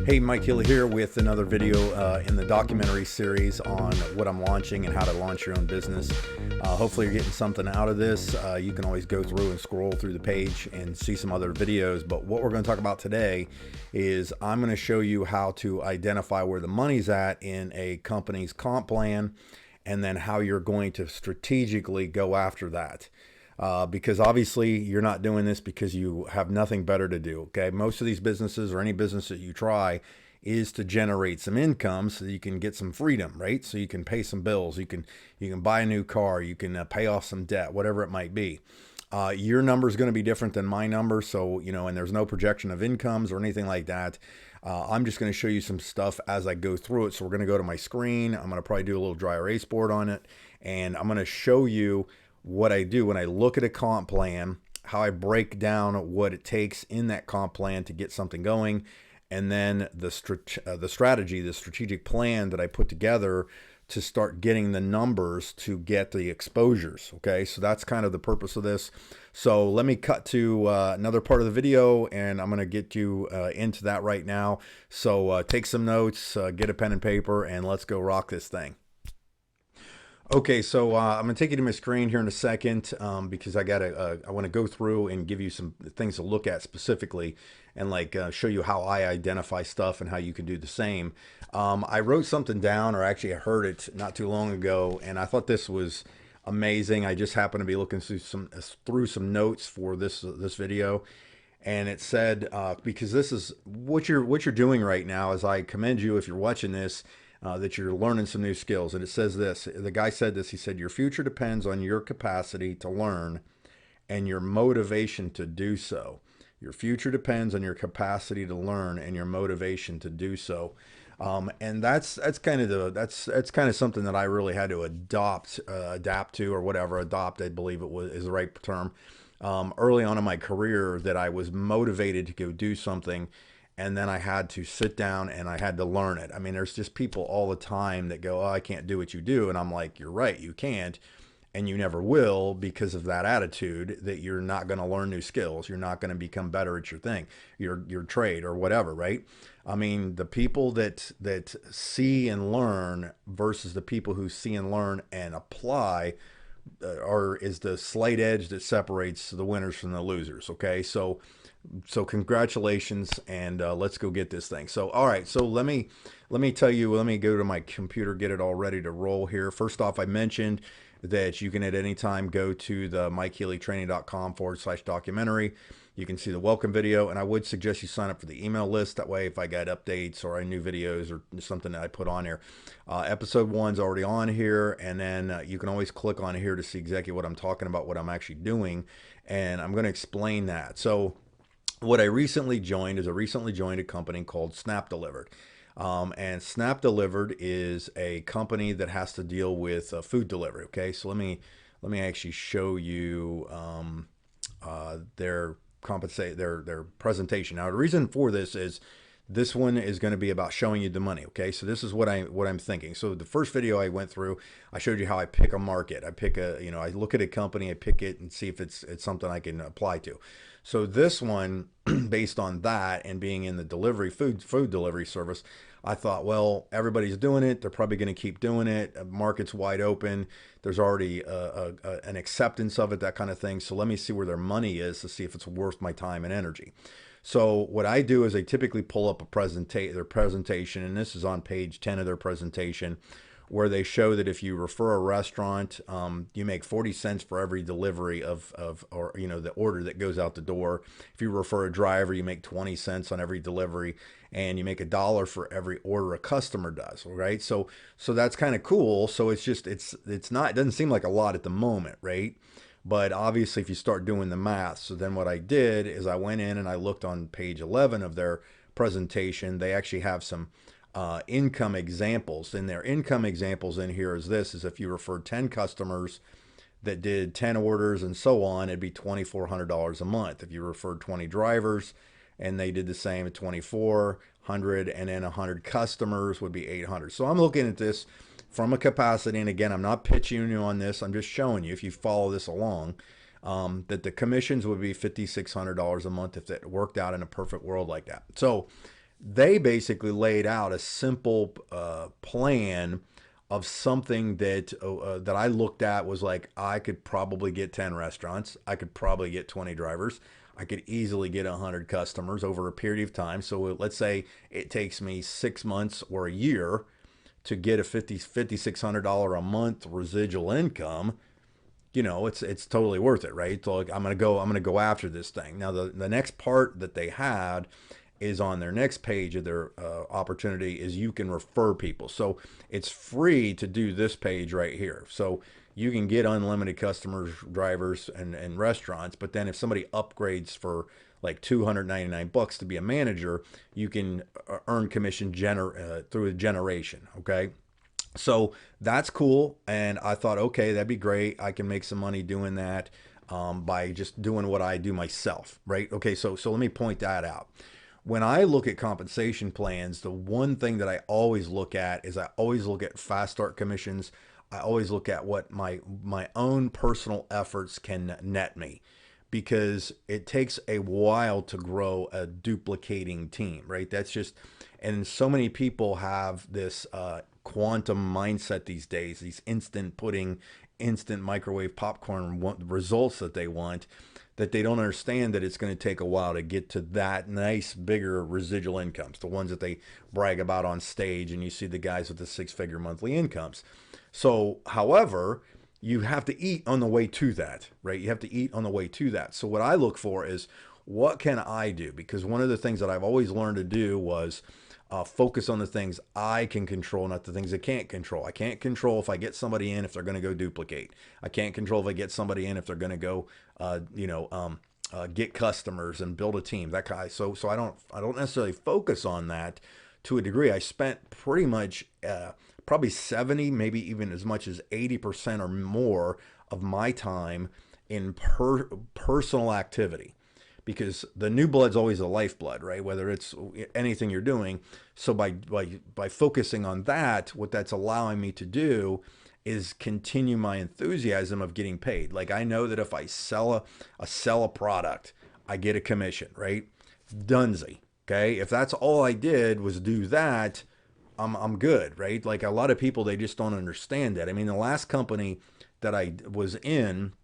Hey, Mike Healy here with another video in the documentary series on what I'm launching and how to launch your own business. Hopefully you're getting something out of this. You can always go through and scroll through the page and see some other videos. But what we're going to talk about today is I'm going to show you how to identify where the money's at in a company's comp plan, and then how you're going to strategically go after that. Because obviously you're not doing this because you have nothing better to do. Okay. Most of these businesses, or any business that you try, is to generate some income so that you can get some freedom, right? So you can pay some bills, you can buy a new car, you can pay off some debt, whatever it might be. Your number is going to be different than my number. So, and there's no projection of incomes or anything like that. I'm just going to show you some stuff as I go through it. So we're going to go to my screen. I'm going to probably do a little dry erase board on it, and I'm going to show you what I do when I look at a comp plan, how I break down what it takes in that comp plan to get something going, and then the strategy, the strategic plan that I put together to start getting the numbers to get the exposures. Okay, so that's kind of the purpose of this. So let me cut to another part of the video, and I'm going to get you into that right now. So take some notes, get a pen and paper, and let's go rock this thing. Okay, so I'm going to take you to my screen here in a second because I want to go through and give you some things to look at specifically, and show you how I identify stuff and how you can do the same. I wrote something down, or actually I heard it not too long ago, and I thought this was amazing. I just happened to be looking through some notes for this video, and it said because this is what you're doing right now, is I commend you if you're watching this. That you're learning some new skills. And it says this, the guy said this, he said, your future depends on your capacity to learn and your motivation to do so. Your future depends on your capacity to learn and your motivation to do so. And that's kind of something that I really had to adapt to, or whatever. Adopt, I believe is the right term. Early on in my career, that I was motivated to go do something, and then I had to sit down and I had to learn it. I mean, there's just people all the time that go, oh, I can't do what you do. And I'm like, you're right, you can't. And you never will, because of that attitude that you're not going to learn new skills. You're not going to become better at your thing, your trade or whatever, right? I mean, the people that see and learn versus the people who see and learn and apply is the slight edge that separates the winners from the losers. Okay, so congratulations, and let's go get this thing. So all right, so let me tell you, let me go to my computer, get it all ready to roll here. First off, I mentioned that you can at any time go to the MikeHealyTraining.com/documentary. You can see the welcome video, and I would suggest you sign up for the email list. That way, if I got updates or new videos or something that I put on here, episode 1's already on here, and then you can always click on here to see exactly what I'm talking about, what I'm actually doing, and I'm going to explain that. So what I recently joined is a company called Snap Delivered. And Snap Delivered is a company that has to deal with food delivery. Okay, so let me actually show you their presentation. Now, the reason for this is this one is going to be about showing you the money. Okay, so this is what I'm thinking. So the first video I went through, I showed you how I pick a market. I pick I look at a company, I pick it and see if it's something I can apply to. So this one, based on that and being in the food delivery service, I thought, well, everybody's doing it. They're probably going to keep doing it. Market's wide open. There's already an acceptance of it, that kind of thing. So let me see where their money is to see if it's worth my time and energy. So what I do is I typically pull up their presentation, and this is on page 10 of their presentation, where they show that if you refer a restaurant, you make 40 cents for every delivery of the order that goes out the door. If you refer a driver, you make 20 cents on every delivery, and you make $1 for every order a customer does. Right? So that's kind of cool. So it doesn't seem like a lot at the moment, right? But obviously, if you start doing the math, so then what I did is I went in and I looked on page 11 of their presentation. They actually have some income examples. And their income examples in here is if you referred 10 customers that did 10 orders and so on, it'd be $2,400 a month. If you referred 20 drivers and they did the same at $2,400, and then 100 customers would be $800. So I'm looking at this from a capacity, and again, I'm not pitching you on this. I'm just showing you, if you follow this along, that the commissions would be $5,600 a month if it worked out in a perfect world like that. So they basically laid out a simple plan of something that I looked at was like, I could probably get 10 restaurants. I could probably get 20 drivers. I could easily get 100 customers over a period of time. So let's say it takes me 6 months or a year to get a $5,600 a month residual income. It's totally worth it, right? So like, I'm gonna go after this thing. Now the next part that they had is on their next page of their opportunity is you can refer people. So it's free to do this page right here. So you can get unlimited customers, drivers, and restaurants. But then if somebody upgrades for like $299 to be a manager, you can earn commission through a generation. Okay. So that's cool. And I thought, okay, that'd be great. I can make some money doing that by just doing what I do myself. Right. Okay. So let me point that out. When I look at compensation plans, the one thing that I always look at is I always look at fast start commissions. I always look at what my own personal efforts can net me, because it takes a while to grow a duplicating team, right? And so many people have this quantum mindset these days, these instant microwave popcorn results that they want, that they don't understand that it's going to take a while to get to that nice, bigger residual incomes, the ones that they brag about on stage, and you see the guys with the 6-figure monthly incomes. So, however, you have to eat on the way to that, right? You have to eat on the way to that. So what I look for is, what can I do? Because one of the things that I've always learned to do was focus on the things I can control, not the things I can't control. I can't control if I get somebody in if they're going to go duplicate. I can't control if I get somebody in if they're going to go, get customers and build a team. That kind. So I don't necessarily focus on that to a degree. I spent pretty much probably 70, maybe even as much as 80% or more of my time in personal activity. Because the new blood's always the lifeblood, right? Whether it's anything you're doing. So by focusing on that, what that's allowing me to do is continue my enthusiasm of getting paid. Like, I know that if I sell a product, I get a commission, right? Dunzy. Okay. If that's all I did was do that, I'm good, right? Like, a lot of people, they just don't understand that. I mean, the last company that I was in,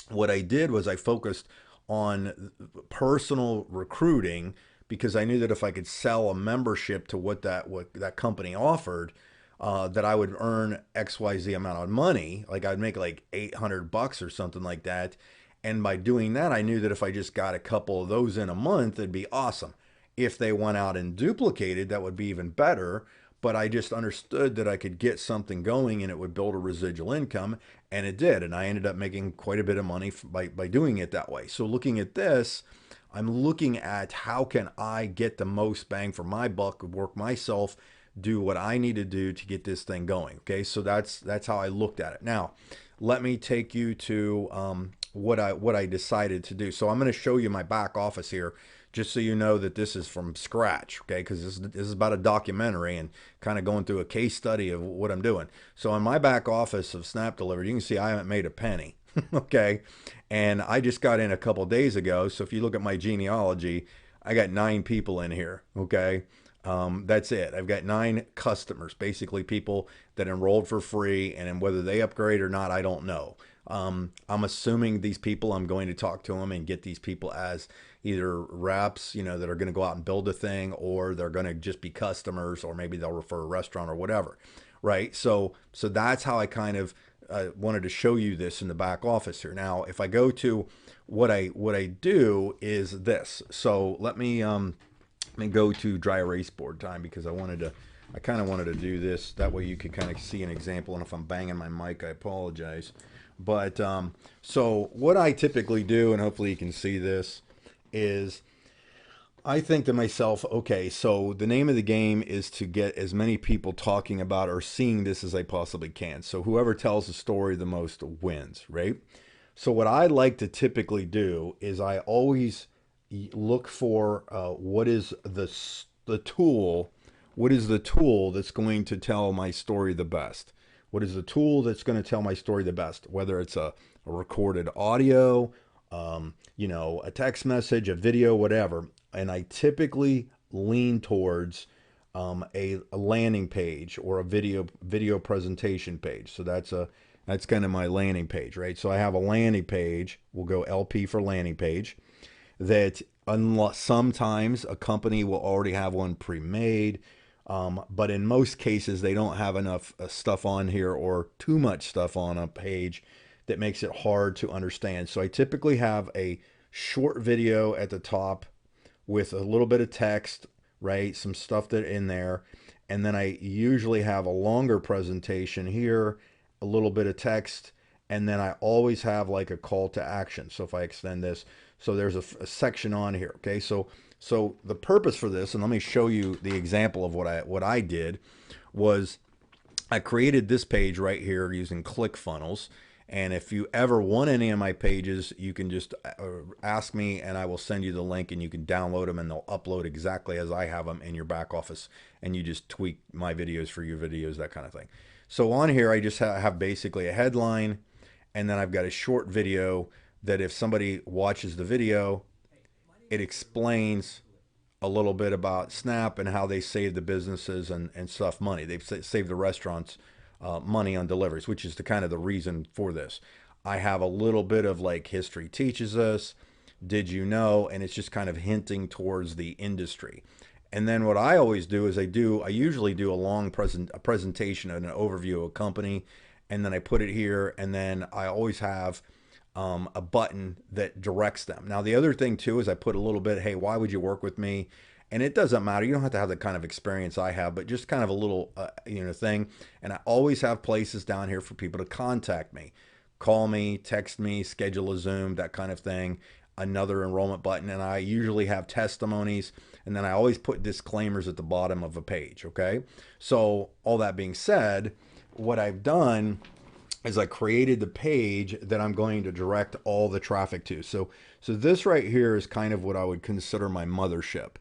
what I did was I focused on personal recruiting, because I knew that if I could sell a membership to what that company offered, that I would earn XYZ amount of money. Like, I'd make like $800 or something like that. And by doing that, I knew that if I just got a couple of those in a month, it'd be awesome. If they went out and duplicated, that would be even better. But I just understood that I could get something going and it would build a residual income, and it did. And I ended up making quite a bit of money by doing it that way. So looking at this, I'm looking at how can I get the most bang for my buck, work myself, do what I need to do to get this thing going. Okay, so that's how I looked at it. Now, let me take you to what I decided to do. So I'm going to show you my back office here, just so you know that this is from scratch, okay? Because this is about a documentary and kind of going through a case study of what I'm doing. So in my back office of Snap Delivery, you can see I haven't made a penny, okay? And I just got in a couple days ago. So if you look at my genealogy, I got 9 people in here, okay? That's it. I've got 9 customers, basically people that enrolled for free, and whether they upgrade or not, I don't know. I'm assuming these people, I'm going to talk to them and get these people as either reps, that are going to go out and build a thing, or they're going to just be customers, or maybe they'll refer a restaurant or whatever. Right. So that's how I kind of wanted to show you this in the back office here. Now, if I go to what I do is this. So let me go to dry erase board time, because I kind of wanted to do this. That way you could kind of see an example. And if I'm banging my mic, I apologize. But so what I typically do, and hopefully you can see this, is I think to myself, okay, so the name of the game is to get as many people talking about or seeing this as I possibly can. So whoever tells the story the most wins, right? So what I like to typically do is I always look for what is the tool that's going to tell my story the best. What is the tool that's going to tell my story the best? Whether it's a recorded audio, a text message, a video, whatever. And I typically lean towards a landing page or a video presentation page. So that's kind of my landing page, right? So I have a landing page. We'll go LP for landing page. That unless sometimes a company will already have one pre-made, but in most cases they don't have enough stuff on here or too much stuff on a page that makes it hard to understand. So I typically have a short video at the top with a little bit of text, right? Some stuff that in there. And then I usually have a longer presentation here, a little bit of text, and then I always have like a call to action. So if I extend this, so there's a section on here. Okay. So the purpose for this, and let me show you the example of what I did was I created this page right here using ClickFunnels. And if you ever want any of my pages, you can just ask me and I will send you the link and you can download them and they'll upload exactly as I have them in your back office. And you just tweak my videos for your videos, that kind of thing. So on here, I just have basically a headline, and then I've got a short video that if somebody watches the video, it explains a little bit about Snap and how they save the businesses and stuff money. They've saved the restaurants money on deliveries, which is the kind of the reason for this. I have a little bit of like history teaches us, did you know, and it's just kind of hinting towards the industry. And then what I always do is I usually do a long presentation and an overview of a company, and then I put it here, and then I always have a button that directs them. Now, the other thing too is I put a little bit, hey, why would you work with me? And it doesn't matter. You don't have to have the kind of experience I have, but just kind of a little, thing. And I always have places down here for people to contact me, call me, text me, schedule a Zoom, that kind of thing. Another enrollment button. And I usually have testimonies. And then I always put disclaimers at the bottom of a page. Okay. So all that being said, what I've done is I created the page that I'm going to direct all the traffic to. So this right here is kind of what I would consider my mothership,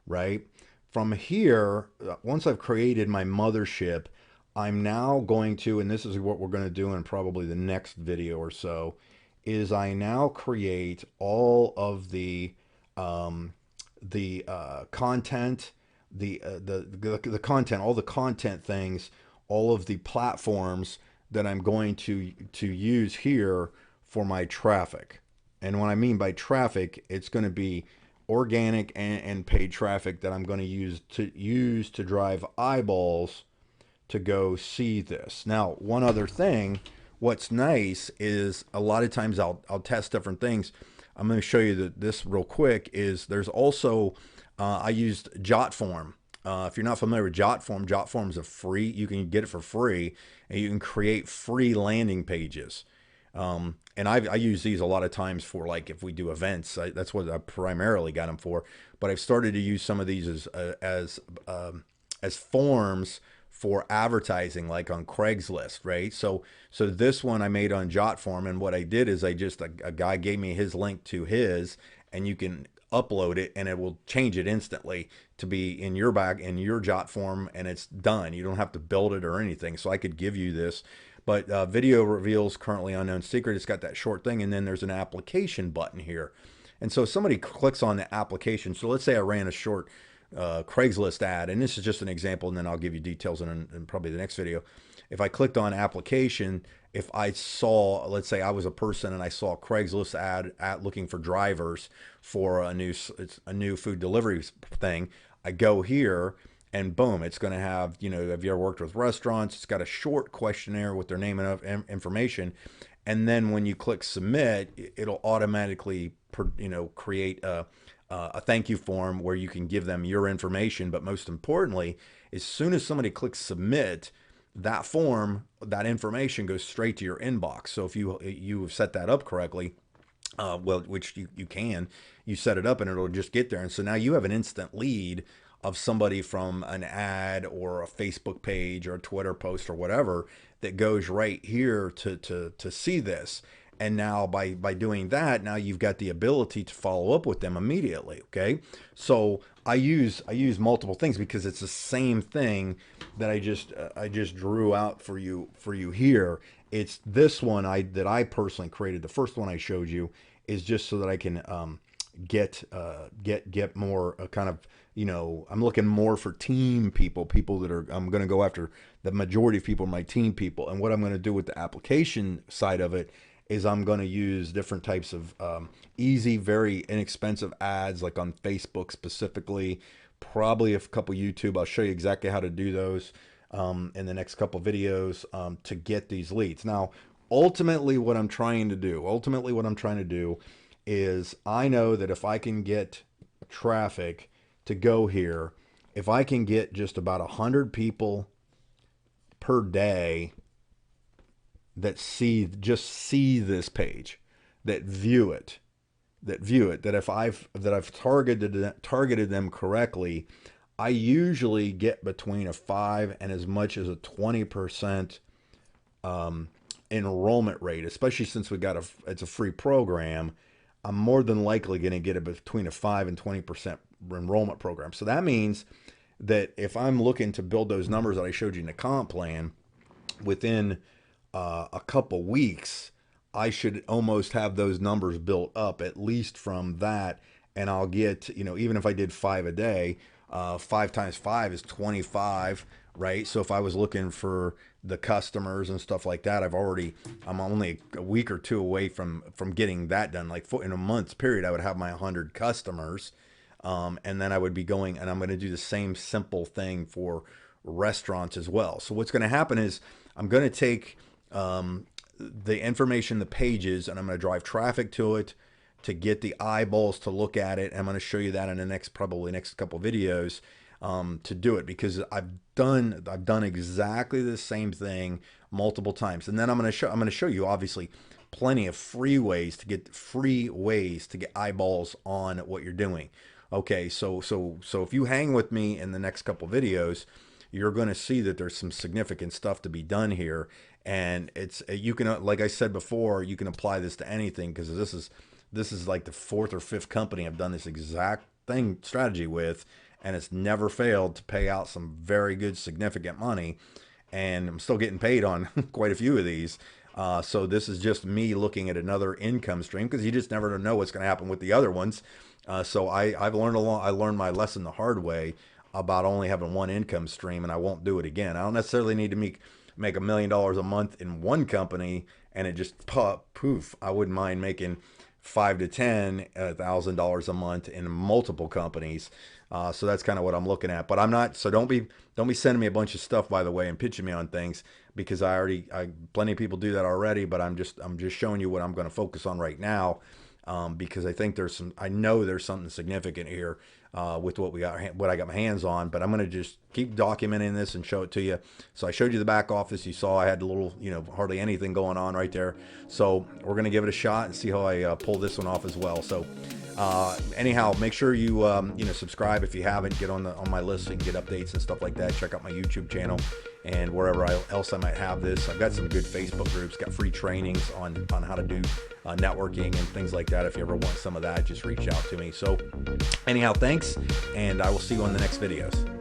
right? From here, once I've created my mothership, I'm now going to, and this is what we're going to do in probably the next video or so, is I now create all of the content, the content, all the content things, all of the platforms that I'm going to use here for my traffic. And what I mean by traffic, it's going to be organic and paid traffic that I'm going to use to drive eyeballs to go see this. Now, one other thing, what's nice is a lot of times I'll test different things. I'm going to show you this real quick. Is there's also I used Jotform. If you're not familiar with Jotform is a free. You can get it for free, and you can create free landing pages. And I use these a lot of times for, like, if we do events. That's what I primarily got them for. But I've started to use some of these as forms for advertising, like on Craigslist, right? So this one I made on Jotform, and what I did is a guy gave me his link to his, and you can upload it and it will change it instantly to be in your Jotform, and it's done. You don't have to build it or anything. So I could give you this, but video reveals currently unknown secret. It's got that short thing, and then there's an application button here. And so somebody clicks on the application. So let's say I ran a short Craigslist ad, and this is just an example, and then I'll give you details in probably the next video. If I clicked on application, if I saw, let's say I was a person and I saw a Craigslist ad looking for drivers for a new food delivery thing, I go here and boom, it's going to have, have you ever worked with restaurants? It's got a short questionnaire with their name and information. And then when you click submit, it'll automatically, create a thank you form where you can give them your information. But most importantly, as soon as somebody clicks submit, that form, that information goes straight to your inbox. So if you have set that up correctly, which you can, you set it up and it'll just get there. And so now you have an instant lead of somebody from an ad or a Facebook page or a Twitter post or whatever that goes right here to see this. And now by doing that, now you've got the ability to follow up with them immediately. Okay. So I use multiple things because it's the same thing that I just drew out for you here. It's this one that I personally created. The first one I showed you is just so that I can, get more kind of, I'm looking more for team people that are, I'm going to go after the majority of people, my team people. And what I'm going to do with the application side of it is I'm going to use different types of easy, very inexpensive ads, like on Facebook specifically, probably a couple YouTube. I'll show you exactly how to do those in the next couple videos to get these leads. Now, ultimately what I'm trying to do is I know that if I can get traffic to go here, if I can get just about 100 people per day that see this page, that view it, that if I've targeted them correctly, I usually get between a 5 and as much as a 20% enrollment rate, especially since it's a free program. I'm more than likely going to get it between a 5 and 20% enrollment program. So that means that if I'm looking to build those numbers that I showed you in the comp plan within a couple weeks, I should almost have those numbers built up at least from that. And I'll get, even if I did 5 a day, 5 times 5 is 25, right? So if I was looking for the customers and stuff like that, I'm only a week or two away from getting that done. Like in a month's period, I would have my 100 customers. And then I would be going, and I'm going to do the same simple thing for restaurants as well. So what's going to happen is I'm going to take the information, the pages, and I'm going to drive traffic to it to get the eyeballs to look at it. And I'm going to show you that in the probably next couple videos to do it, because I've done exactly the same thing multiple times. And then I'm going to show you obviously plenty of free ways to get eyeballs on what you're doing. Okay, so if you hang with me in the next couple videos, you're going to see that there's some significant stuff to be done here. And you can, like I said before, you can apply this to anything, because this is like the 4th or 5th company I've done this exact strategy with, and it's never failed to pay out some very good significant money, and I'm still getting paid on quite a few of these. So this is just me looking at another income stream, because you just never know what's going to happen with the other ones. So I learned my lesson the hard way about only having one income stream, and I won't do it again. I don't necessarily need to make $1 million a month in one company and it just poof. I wouldn't mind making $5,000 to $10,000 a month in multiple companies. So that's kind of what I'm looking at. But I'm not. So don't be sending me a bunch of stuff, by the way, and pitching me on things, because plenty of people do that already. But I'm just showing you what I'm going to focus on right now. Because I know there's something significant here with what I got my hands on, but I'm going to just keep documenting this and show it to you. So I showed you the back office. You saw I had a little, hardly anything going on right there. So we're going to give it a shot and see how I pull this one off as well. So anyhow, make sure you, subscribe if you haven't. Get on my list so you can get updates and stuff like that. Check out my YouTube channel and wherever else I might have this. I've got some good Facebook groups, got free trainings on how to do networking and things like that. If you ever want some of that, just reach out to me. So anyhow, thanks, and I will see you on the next videos.